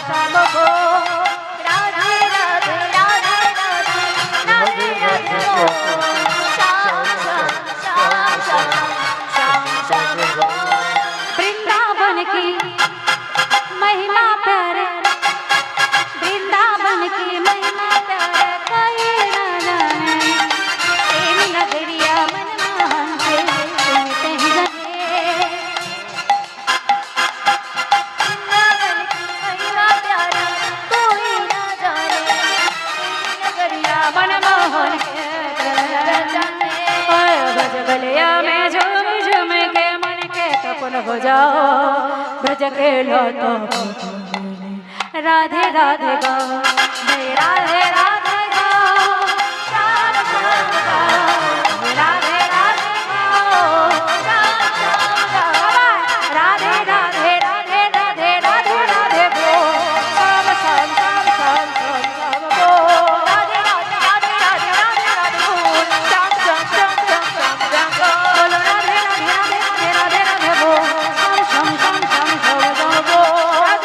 श्याम गो राधे राधे राधे राधे राधे राधे गो श्याम श्याम श्याम श्याम श्याम गो। वृंदावन की महिमा प्यारे, वृंदावन की महिमा प्यारे कोई न जाने। प्रेम नगरिया मनमोहन से सुनते ही जाने। वृंदावन की महिमा प्यारे कोई न जाने। प्रेम नगरिया मनमोहन के जाने। भज गलिया में झूम झूम के मन के तपन हो जाओ। भज के लो तो राधे राधे गो राधे राधे।